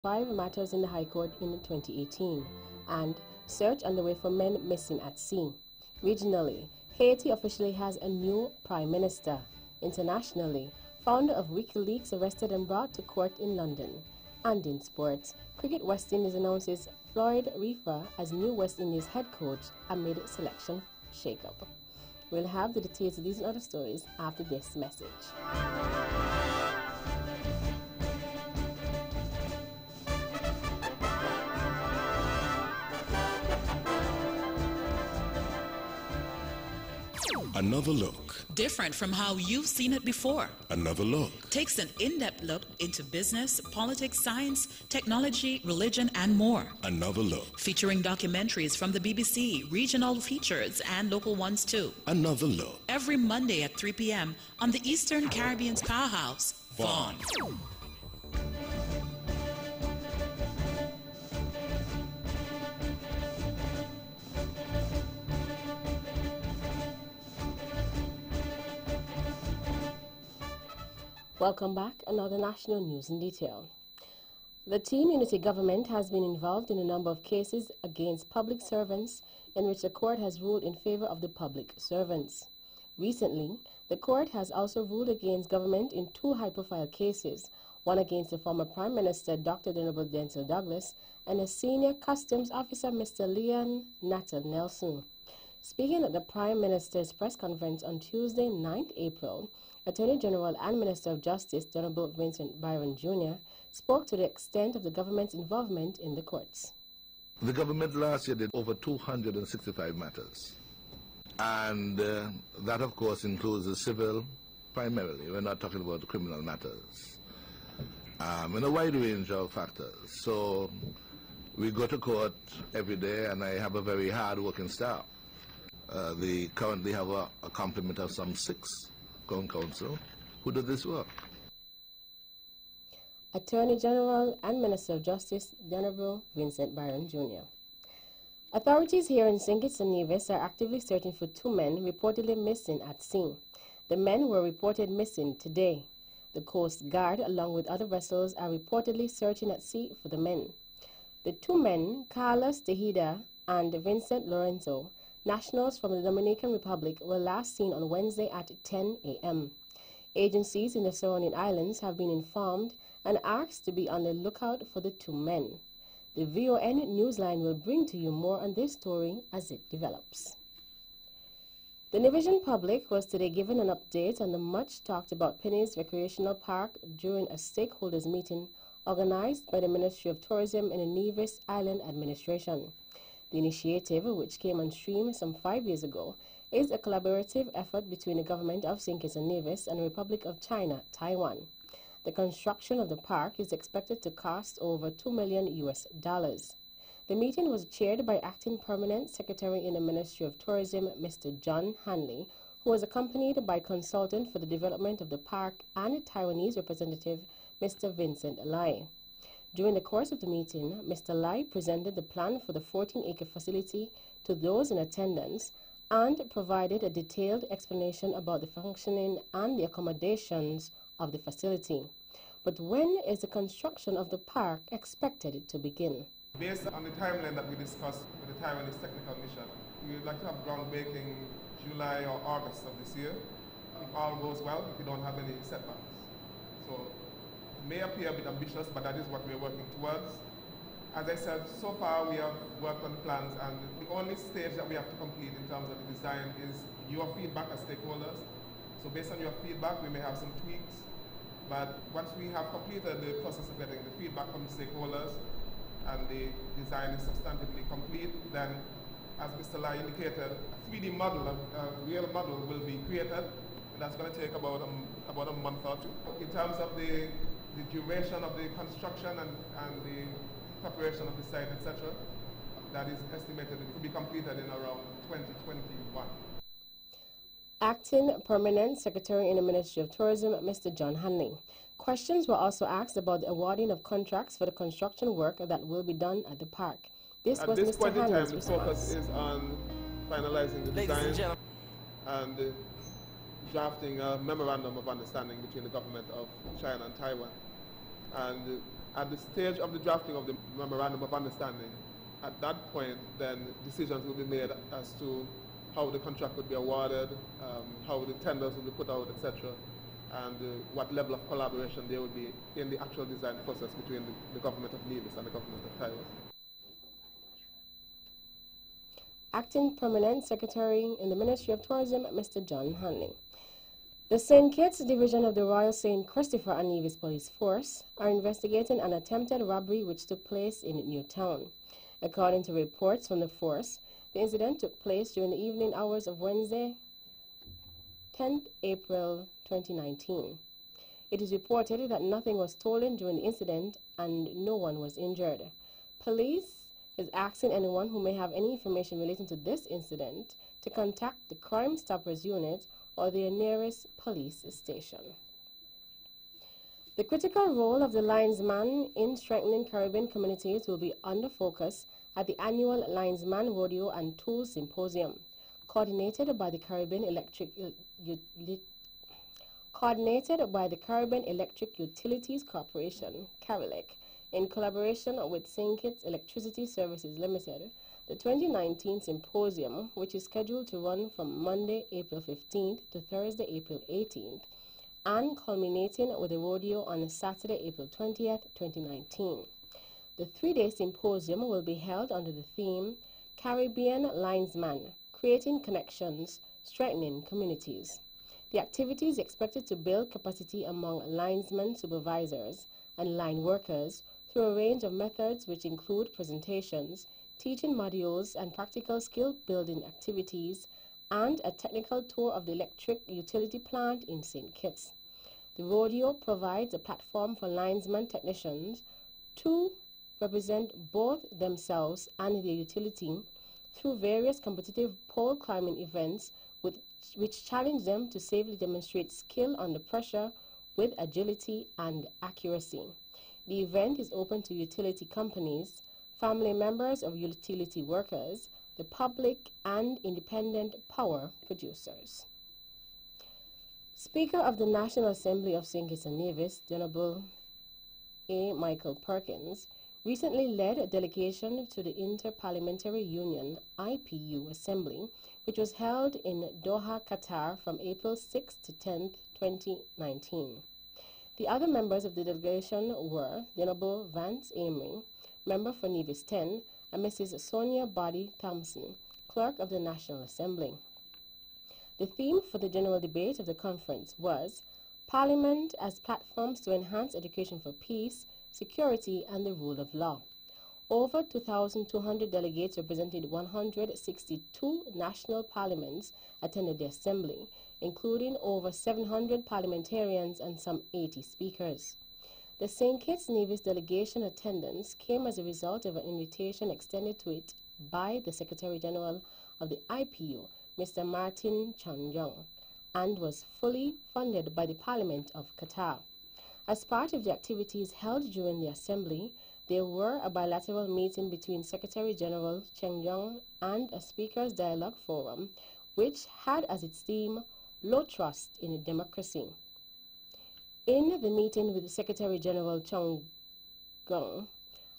5 matters in the High Court in 2018, and search underway for men missing at sea. Regionally, Haiti officially has a new prime minister. Internationally, founder of WikiLeaks arrested and brought to court in London. And in sports, Cricket West Indies announces Floyd Reifer as new West Indies head coach amid selection shakeup. We'll have the details of these and other stories after this message. Another look. Different from how you've seen it before. Another look. Takes an in-depth look into business, politics, science, technology, religion, and more. Another look. Featuring documentaries from the BBC, regional features, and local ones too. Another look. Every Monday at 3 p.m. on the Eastern Caribbean's powerhouse, Vaughan. Welcome back. Another national news in detail. The Team Unity government has been involved in a number of cases against public servants in which the court has ruled in favor of the public servants. Recently, the court has also ruled against government in 2 high-profile cases, one against the former Prime Minister Dr. Venerable Denzil Douglas and a senior customs officer Mr. Leon Natal Nelson. Speaking at the Prime Minister's press conference on Tuesday, 9th April, Attorney General and Minister of Justice, the Honorable Vincent Byron Jr., spoke to the extent of the government's involvement in the courts. The government last year did over 265 matters. And that, of course, includes the civil primarily. We're not talking about the criminal matters. In a wide range of factors. So we go to court every day, and I have a very hard-working staff. They currently have a complement of some 6 counsel who do this work. Attorney General and Minister of Justice, the Honorable Vincent Byron Jr. Authorities here in St. Kitts and Nevis are actively searching for 2 men reportedly missing at sea. The men were reported missing today. The Coast Guard, along with other vessels, are reportedly searching at sea for the men. The 2 men, Carlos Tejeda and Vincent Lorenzo, nationals from the Dominican Republic, were last seen on Wednesday at 10 a.m. Agencies in the surrounding islands have been informed and asked to be on the lookout for the 2 men. The VON Newsline will bring to you more on this story as it develops. The Nevisian public was today given an update on the much talked about Penny's Recreational Park during a stakeholders meeting organized by the Ministry of Tourism and the Nevis Island Administration. The initiative, which came on stream some 5 years ago, is a collaborative effort between the government of St. Kitts and Nevis and the Republic of China, Taiwan. The construction of the park is expected to cost over $2 million. The meeting was chaired by Acting Permanent Secretary in the Ministry of Tourism, Mr. John Hanley, who was accompanied by consultant for the development of the park and Taiwanese representative, Mr. Vincent Lai. During the course of the meeting, Mr. Lai presented the plan for the 14-acre facility to those in attendance and provided a detailed explanation about the functioning and the accommodations of the facility. But when is the construction of the park expected to begin? Based on the timeline that we discussed with the Taiwanese technical mission, we would like to have groundbreaking July or August of this year, if all goes well, if we don't have any setbacks. So it may appear a bit ambitious, but that is what we're working towards. As I said, so far we have worked on plans, and the only stage that we have to complete in terms of the design is your feedback as stakeholders. So based on your feedback, we may have some tweaks, but once we have completed the process of getting the feedback from the stakeholders and the design is substantively complete, then as Mr. Lai indicated, a 3D model, a real model will be created, and that's going to take about a month or 2. In terms of the duration of the construction and the preparation of the site, etc., that is estimated to be completed in around 2021. Acting Permanent Secretary in the Ministry of Tourism, Mr. John Hanley. Questions were also asked about the awarding of contracts for the construction work that will be done at the park. This was Mr. Point in time, Hanley's the response. focus is on finalizing the design and drafting a memorandum of understanding between the government of China and Taiwan. And At the stage of the drafting of the Memorandum of Understanding, at that point, then decisions will be made as to how the contract would be awarded, how the tenders will be put out, etc., and what level of collaboration there would be in the actual design process between the government of Nevis and the government of Taiwan. Acting Permanent Secretary in the Ministry of Tourism, Mr. John Hanley. The St. Kitts Division of the Royal St. Christopher and Nevis Police Force are investigating an attempted robbery which took place in Newtown. According to reports from the force, the incident took place during the evening hours of Wednesday, 10th April 2019. It is reported that nothing was stolen during the incident and no one was injured. Police is asking anyone who may have any information relating to this incident to contact the Crime Stoppers Unit or their nearest police station. The critical role of the linesman in strengthening Caribbean communities will be under focus at the annual Linesman Rodeo and Tools Symposium, coordinated by the Caribbean Electric Utilities Corporation, CARELEC, in collaboration with St. Kitts Electricity Services Limited. The 2019 symposium, which is scheduled to run from Monday, April 15th to Thursday, April 18th, and culminating with a rodeo on Saturday, April 20th, 2019. The three-day symposium will be held under the theme Caribbean Linesman, Creating Connections, Strengthening Communities. The activity is expected to build capacity among linesmen, supervisors, and line workers through a range of methods which include presentations, teaching modules, and practical skill-building activities, and a technical tour of the electric utility plant in St. Kitts. The rodeo provides a platform for linesman technicians to represent both themselves and their utility through various competitive pole climbing events which challenge them to safely demonstrate skill under pressure with agility and accuracy. The event is open to utility companies, family members of utility workers, the public, and independent power producers. Speaker of the National Assembly of St. Kitts and Nevis, the Honorable A. Michael Perkins, recently led a delegation to the Inter-Parliamentary Union IPU Assembly, which was held in Doha, Qatar from April 6 to 10, 2019. The other members of the delegation were the Honorable Vance Amory, member for Nevis 10, and Mrs. Sonia Body Thompson, Clerk of the National Assembly. The theme for the general debate of the conference was Parliament as Platforms to Enhance Education for Peace, Security, and the Rule of Law. Over 2,200 delegates represented 162 national parliaments attended the assembly, including over 700 parliamentarians and some 80 speakers. The St. Kitts Nevis delegation attendance came as a result of an invitation extended to it by the Secretary General of the IPU, Mr. Martin Chanjong, and was fully funded by the Parliament of Qatar. As part of the activities held during the assembly, there were a bilateral meeting between Secretary General Chanjong and a Speakers Dialogue Forum, which had as its theme, Low Trust in a Democracy. In the meeting with the Secretary General Chong Gong,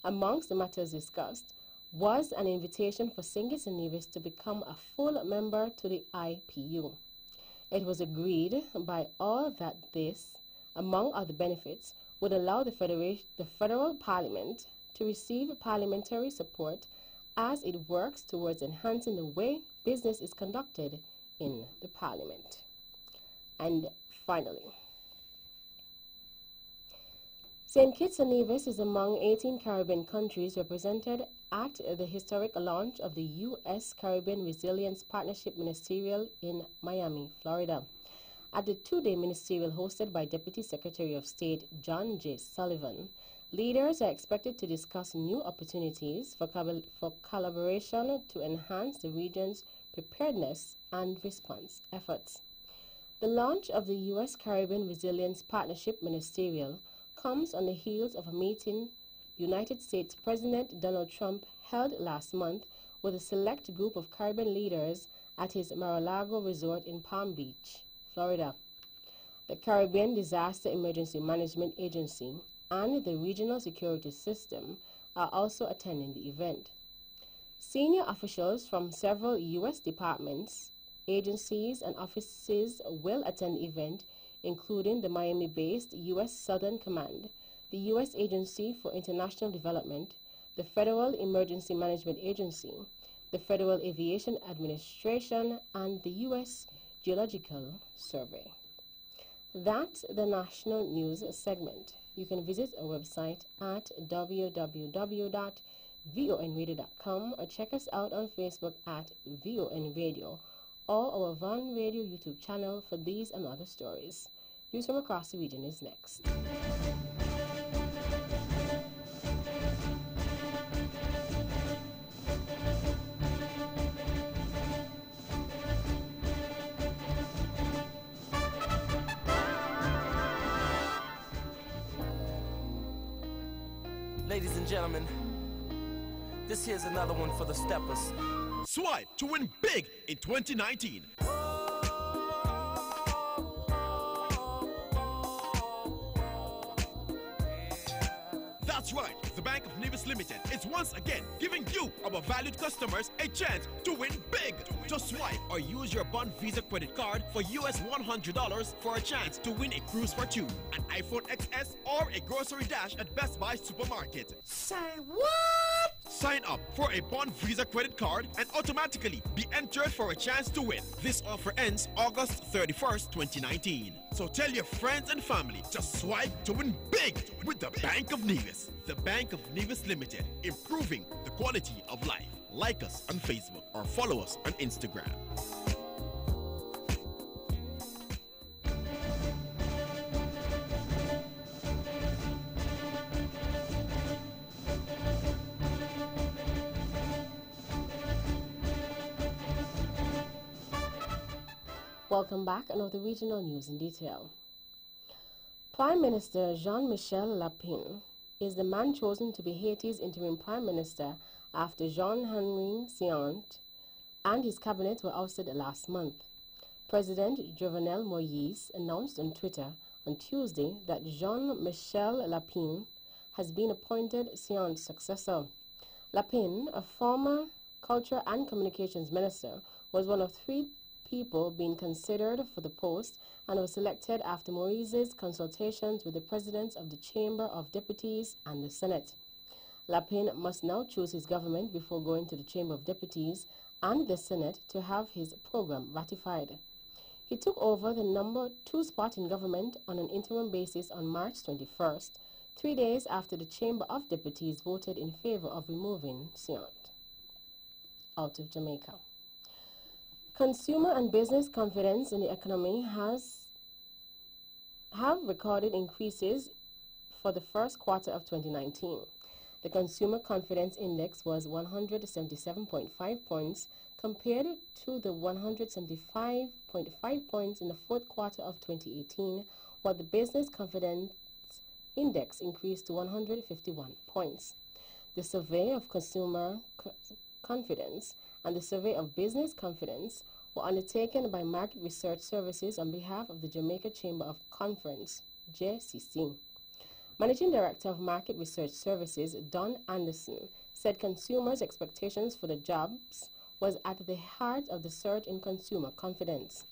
amongst the matters discussed was an invitation for St. Kitts and Nevis to become a full member to the IPU. It was agreed by all that this, among other benefits, would allow the Federal Parliament to receive parliamentary support as it works towards enhancing the way business is conducted in the Parliament. And finally, St. Kitts and Nevis is among 18 Caribbean countries represented at the historic launch of the U.S. Caribbean Resilience Partnership Ministerial in Miami, Florida. At the two-day ministerial hosted by Deputy Secretary of State John J. Sullivan, leaders are expected to discuss new opportunities for collaboration to enhance the region's preparedness and response efforts. The launch of the U.S. Caribbean Resilience Partnership Ministerial comes on the heels of a meeting United States President Donald Trump held last month with a select group of Caribbean leaders at his Mar-a-Lago resort in Palm Beach, Florida. The Caribbean Disaster Emergency Management Agency, and the Regional Security System are also attending the event. Senior officials from several U.S. departments, agencies, and offices will attend the event, including the Miami-based U.S. Southern Command, the U.S. Agency for International Development, the Federal Emergency Management Agency, the Federal Aviation Administration, and the U.S. Geological Survey. That's the national news segment. You can visit our website at www.vonradio.com or check us out on Facebook at VON Radio or our VON Radio YouTube channel for these and other stories. News from across the region is next. Ladies and gentlemen, this here's another one for the steppers. Swipe to win big in 2019. That's right, the Bank of Nevis Limited is once again giving you, our valued customers, a chance to win big. Just swipe or use your Bond Visa credit card for US $100 for a chance to win a cruise for two, an iPhone XS, or a grocery dash at Best Buy Supermarket. Say what? Sign up for a Bond Visa credit card and automatically be entered for a chance to win. This offer ends August 31st, 2019. So tell your friends and family to swipe to win big with the Bank of Nevis. The Bank of Nevis Limited, improving the quality of life. Like us on Facebook or follow us on Instagram. Welcome back, and of the regional news in detail. Prime Minister Jean-Michel Lapin is the man chosen to be Haiti's interim prime minister after Jean-Henri Sient and his cabinet were ousted last month. President Jovenel Moïse announced on Twitter on Tuesday that Jean-Michel Lapin has been appointed Sient's successor. Lapin, a former Culture and Communications Minister, was one of three people being considered for the post and was selected after Moïse's consultations with the presidents of the Chamber of Deputies and the Senate. Lapin must now choose his government before going to the Chamber of Deputies and the Senate to have his program ratified. He took over the number 2 spot in government on an interim basis on March 21st, 3 days after the Chamber of Deputies voted in favor of removing Sient. Out of Jamaica. Consumer and business confidence in the economy have recorded increases for the first quarter of 2019. The Consumer Confidence Index was 177.5 points compared to the 175.5 points in the fourth quarter of 2018, while the Business Confidence Index increased to 151 points. The Survey of Consumer Confidence and the Survey of Business Confidence were undertaken by Market Research Services on behalf of the Jamaica Chamber of Conference, JCC. Managing Director of Market Research Services, Don Anderson, said consumers' expectations for the jobs was at the heart of the surge in consumer confidence.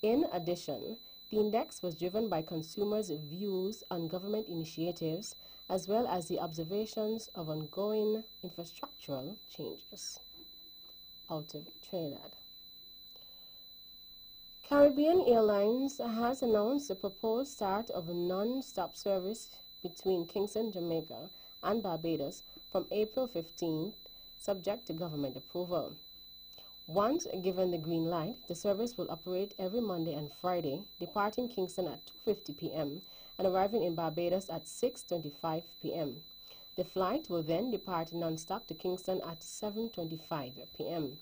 In addition, the index was driven by consumers' views on government initiatives as well as the observations of ongoing infrastructural changes. Out of Trinidad. Caribbean Airlines has announced the proposed start of a non-stop service between Kingston, Jamaica and Barbados from April 15th, subject to government approval. Once given the green light, the service will operate every Monday and Friday, departing Kingston at 2:50 p.m. and arriving in Barbados at 6:25 p.m. The flight will then depart non-stop to Kingston at 7:25 p.m.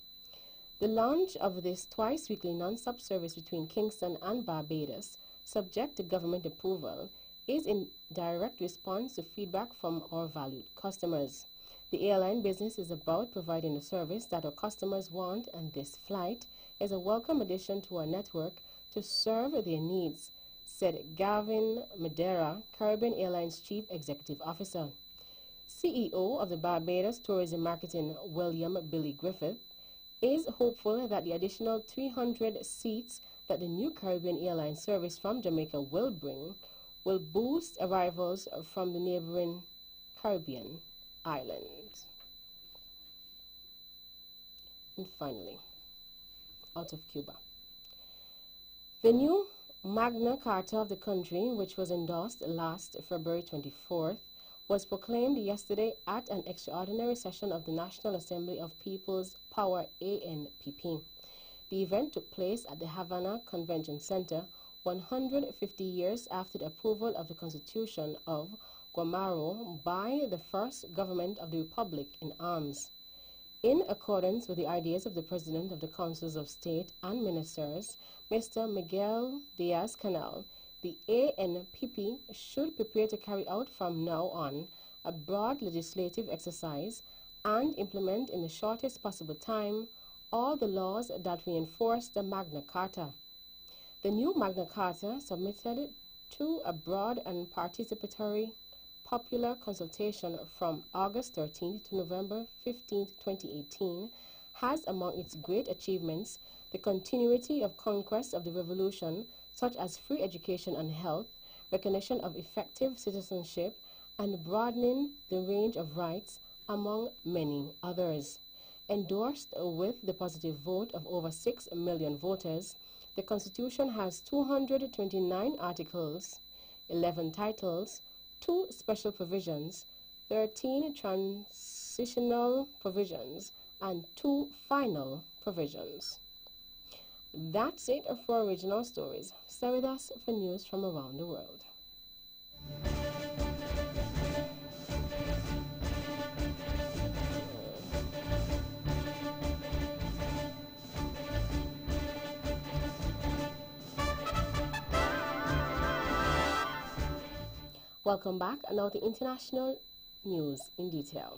The launch of this twice-weekly non-stop service between Kingston and Barbados, subject to government approval, is in direct response to feedback from our valued customers. The airline business is about providing a service that our customers want, and this flight is a welcome addition to our network to serve their needs, said Gavin Madeira, Caribbean Airlines Chief Executive Officer. CEO of the Barbados Tourism Marketing, William Billy Griffith, is hopeful that the additional 300 seats that the new Caribbean Airlines service from Jamaica will bring will boost arrivals from the neighboring Caribbean islands. And finally, out of Cuba. The new Magna Carta of the country, which was endorsed last February 24th, was proclaimed yesterday at an extraordinary session of the National Assembly of People's Power, ANPP. The event took place at the Havana Convention Center 150 years after the approval of the Constitution of Guamaro by the first government of the Republic in arms. In accordance with the ideas of the President of the Councils of State and Ministers, Mr. Miguel Diaz-Canel, the ANPP should prepare to carry out from now on a broad legislative exercise and implement in the shortest possible time all the laws that reinforce the Magna Carta. The new Magna Carta, submitted to a broad and participatory popular consultation from August 13th to November 15th, 2018, has among its great achievements the continuity of conquests of the revolution, such as free education and health, recognition of effective citizenship, and broadening the range of rights, among many others. Endorsed with the positive vote of over 6 million voters, the Constitution has 229 articles, 11 titles, 2 special provisions, 13 transitional provisions, and 2 final provisions. That's it for Original Stories. Stay with us for news from around the world. Welcome back. Now the international news in detail.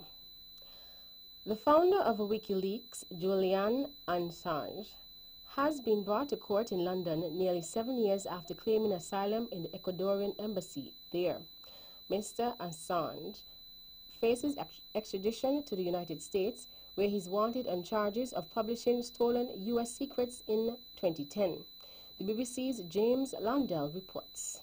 The founder of WikiLeaks, Julian Assange, has been brought to court in London nearly 7 years after claiming asylum in the Ecuadorian embassy there. Mr. Assange faces extradition to the United States, where he's wanted on charges of publishing stolen U.S. secrets in 2010. The BBC's James Landell reports.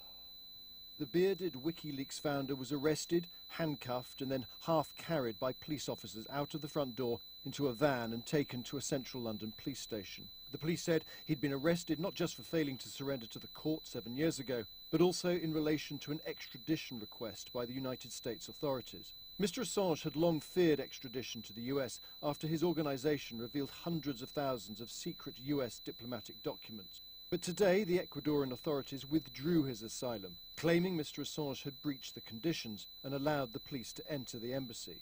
The bearded WikiLeaks founder was arrested, handcuffed, and then half-carried by police officers out of the front door into a van and taken to a central London police station. The police said he'd been arrested not just for failing to surrender to the court 7 years ago, but also in relation to an extradition request by the United States authorities. Mr. Assange had long feared extradition to the US after his organization revealed hundreds of thousands of secret US diplomatic documents. But today, the Ecuadorian authorities withdrew his asylum, claiming Mr. Assange had breached the conditions and allowed the police to enter the embassy.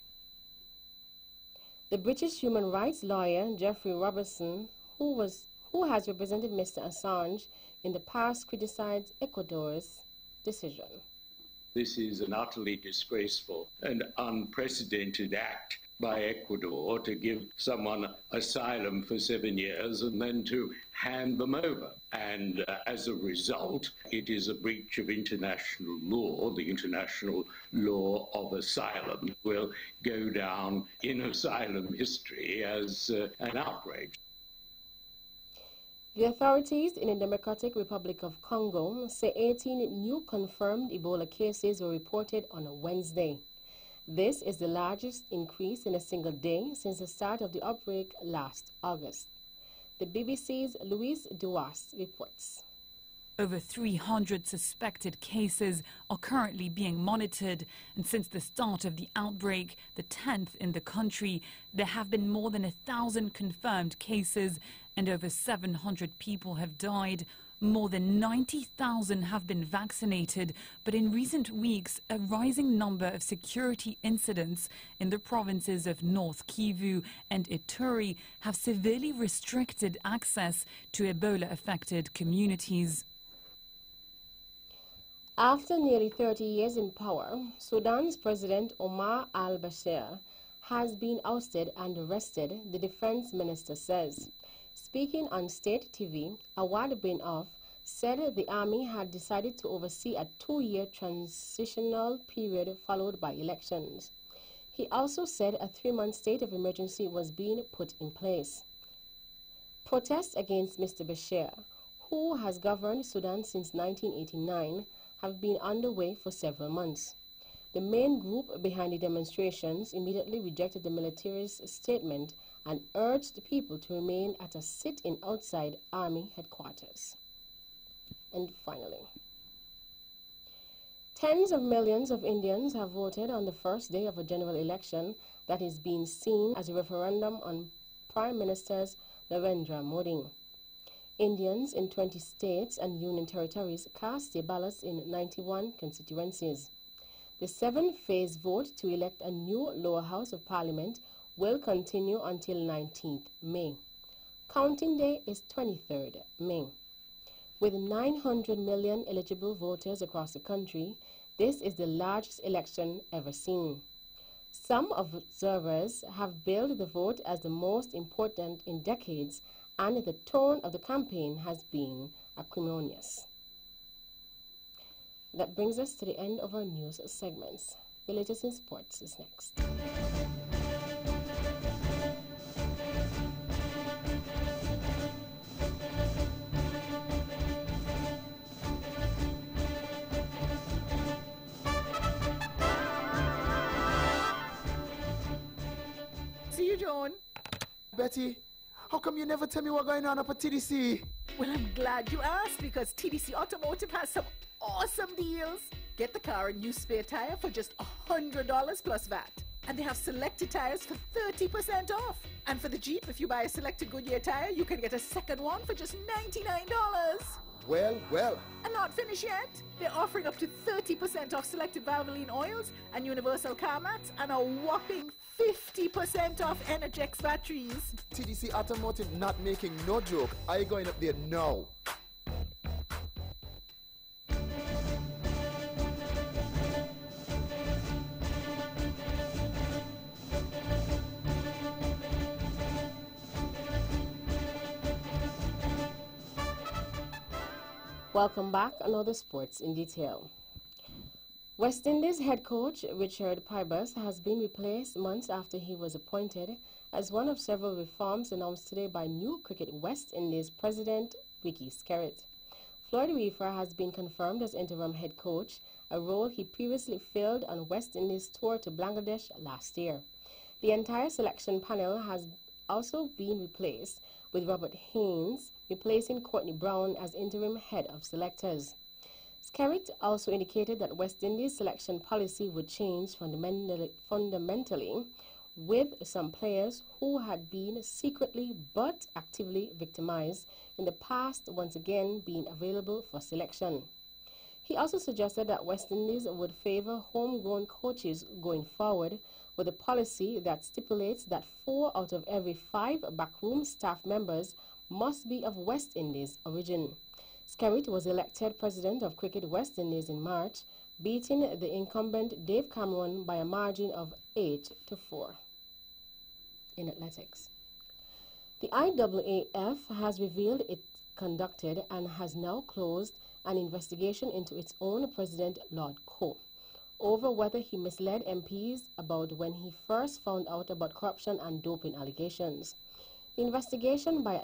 The British human rights lawyer Geoffrey Robertson, who has represented Mr. Assange in the past, criticized Ecuador's decision. This is an utterly disgraceful and unprecedented act by Ecuador to give someone asylum for 7 years and then to hand them over. And as a result, it is a breach of international law. The international law of asylum will go down in asylum history as an outrage. The authorities in the Democratic Republic of Congo say 18 new confirmed Ebola cases were reported on Wednesday. This is the largest increase in a single day since the start of the outbreak last August. The BBC's Louise Duas reports. Over 300 suspected cases are currently being monitored, and since the start of the outbreak, the 10th in the country, there have been more than 1,000 confirmed cases and over 700 people have died. More than 90,000 have been vaccinated, but in recent weeks, a rising number of security incidents in the provinces of North Kivu and Ituri have severely restricted access to Ebola-affected communities. After nearly 30 years in power, Sudan's President Omar al-Bashir has been ousted and arrested, the defense minister says. Speaking on state TV, Awad bin Auf said the Army had decided to oversee a 2-year transitional period followed by elections. He also said a 3-month state of emergency was being put in place. Protests against Mr. Bashir, who has governed Sudan since 1989, have been underway for several months. The main group behind the demonstrations immediately rejected the military's statement and urged people to remain at a sit-in outside Army headquarters. And finally, tens of millions of Indians have voted on the first day of a general election that is being seen as a referendum on Prime Minister Narendra Modi. Indians in 20 states and union territories cast their ballots in 91 constituencies. The 7-phase vote to elect a new lower house of parliament will continue until 19th May. Counting day is 23rd May. With 900 million eligible voters across the country, this is the largest election ever seen. Some observers have billed the vote as the most important in decades, and the tone of the campaign has been acrimonious. That brings us to the end of our news segments. The latest in sports is next. See you, John. Betty, how come you never tell me what's going on up at TDC? Well, I'm glad you asked because TDC Automotive has some awesome deals. Get the car a new spare tire for just $100 plus VAT. And they have selected tires for 30% off. And for the Jeep, if you buy a selected Goodyear tire, you can get a second one for just $99. Well. And not finished yet. They're offering up to 30% off selected Valvoline oils and universal car mats and a whopping 50% off Energix batteries. TDC Automotive not making no joke. I going up there now. Welcome back. Another sports in detail. West Indies head coach Richard Pybus has been replaced months after he was appointed as one of several reforms announced today by new Cricket West Indies president Vicky Skerritt. Floyd Weaver has been confirmed as interim head coach, a role he previously filled on West Indies' tour to Bangladesh last year. The entire selection panel has also been replaced, with Robert Haynes replacing Courtney Brown as interim head of selectors. Skerritt also indicated that West Indies selection policy would change fundamentally, with some players who had been secretly but actively victimized in the past once again being available for selection. He also suggested that West Indies would favor homegrown coaches going forward, with a policy that stipulates that 4 out of every 5 backroom staff members must be of West Indies origin. Skerritt was elected president of Cricket West Indies in March, beating the incumbent Dave Cameron by a margin of 8-4. In athletics, the IAAF has revealed it conducted and has now closed an investigation into its own president, Lord Coe, over whether he misled MPs about when he first found out about corruption and doping allegations. The investigation by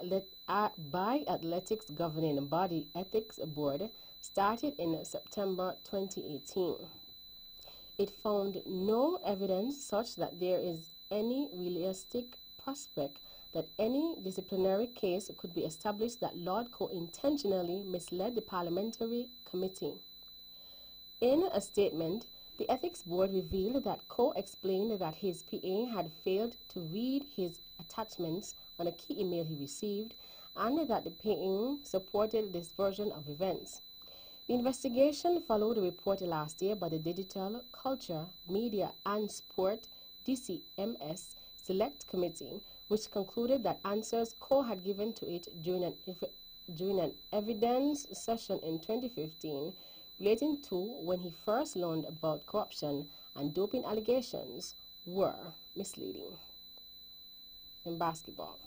athletics governing body Ethics Board started in September 2018. It found no evidence such that there is any realistic prospect that any disciplinary case could be established that Lord Coe intentionally misled the parliamentary committee. In a statement, the Ethics Board revealed that Coe explained that his PA had failed to read his attachments on a key email he received, and that the PA supported this version of events. The investigation followed a report last year by the Digital, Culture, Media and Sport DCMS Select Committee, which concluded that answers Coe had given to it during an evidence session in 2015 relating to when he first learned about corruption and doping allegations were misleading. In basketball,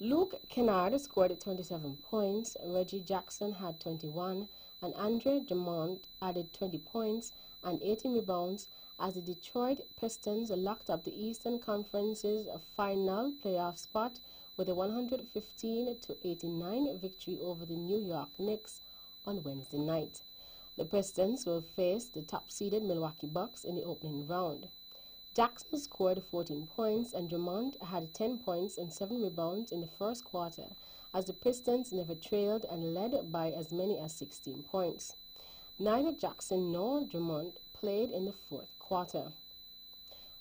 Luke Kennard scored 27 points, Reggie Jackson had 21, and Andre Drummond added 20 points and 18 rebounds as the Detroit Pistons locked up the Eastern Conference's final playoff spot with a 115-89 victory over the New York Knicks on Wednesday night. The Pistons will face the top-seeded Milwaukee Bucks in the opening round. Jackson scored 14 points and Drummond had 10 points and 7 rebounds in the first quarter as the Pistons never trailed and led by as many as 16 points. Neither Jackson nor Drummond played in the fourth quarter.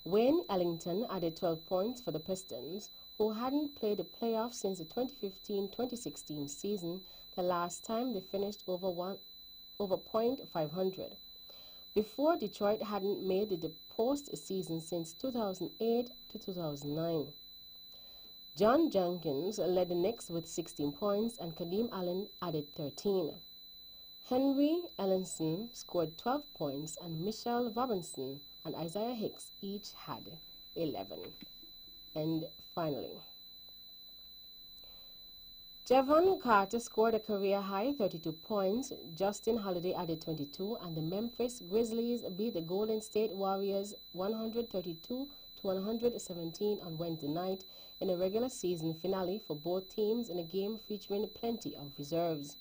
Wayne Ellington added 12 points for the Pistons, who hadn't played the playoffs since the 2015-2016 season, the last time they finished over .500. Before, Detroit hadn't made the postseason since 2008 to 2009. John Jenkins led the Knicks with 16 points and Kadeem Allen added 13. Henry Ellenson scored 12 points and Michelle Robinson and Isaiah Hicks each had 11. And finally, Javon Carter scored a career-high 32 points, Justin Holiday added 22, and the Memphis Grizzlies beat the Golden State Warriors 132-117 on Wednesday night in a regular season finale for both teams in a game featuring plenty of reserves.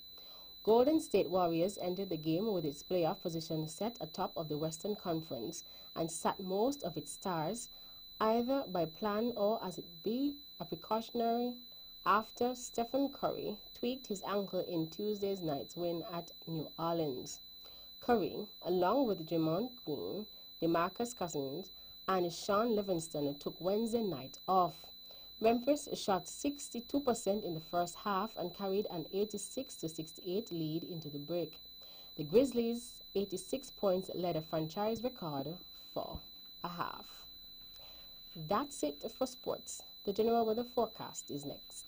Golden State Warriors entered the game with its playoff position set atop of the Western Conference and sat most of its stars, either by plan or as it be a precautionary after Stephen Curry tweaked his ankle in Tuesday's night's win at New Orleans. Curry, along with Draymond Green, DeMarcus Cousins, and Sean Livingston, took Wednesday night off. Memphis shot 62% in the first half and carried an 86-68 lead into the break. The Grizzlies' 86 points led a franchise record for a half. That's it for sports. The general weather forecast is next.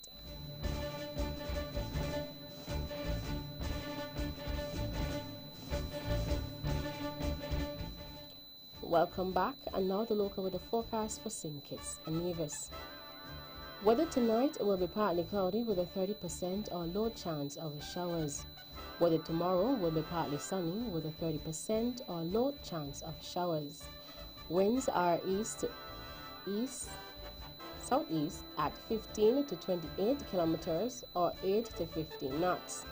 Welcome back, and now the local weather forecast for St. Kitts and Nevis. Weather tonight will be partly cloudy with a 30% or low chance of showers. Weather tomorrow will be partly sunny with a 30% or low chance of showers. Winds are southeast at 15 to 28 kilometers or 8 to 15 knots.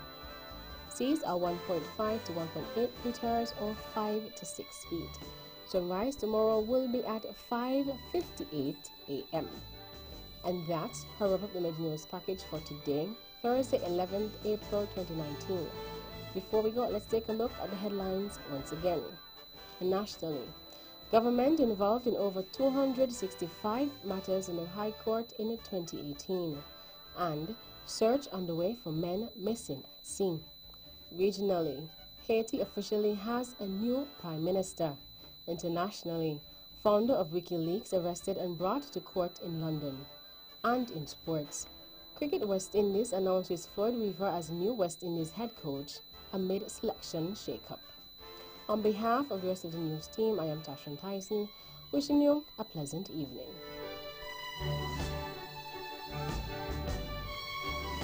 Seas are 1.5 to 1.8 meters or 5 to 6 feet. Sunrise tomorrow will be at 5:58 a.m. And that's her Wrap Up the Mid News package for today, Thursday, 11th April 2019. Before we go, let's take a look at the headlines once again. Nationally, government involved in over 265 matters in the High Court in 2018, and search underway for men missing at sea. Regionally, Haiti officially has a new prime minister. Internationally, founder of WikiLeaks arrested and brought to court in London. And in sports, Cricket West Indies announces Floyd Weaver as new West Indies head coach amid selection shake-up. On behalf of the rest of the news team, I am Tashan Tyson, wishing you a pleasant evening.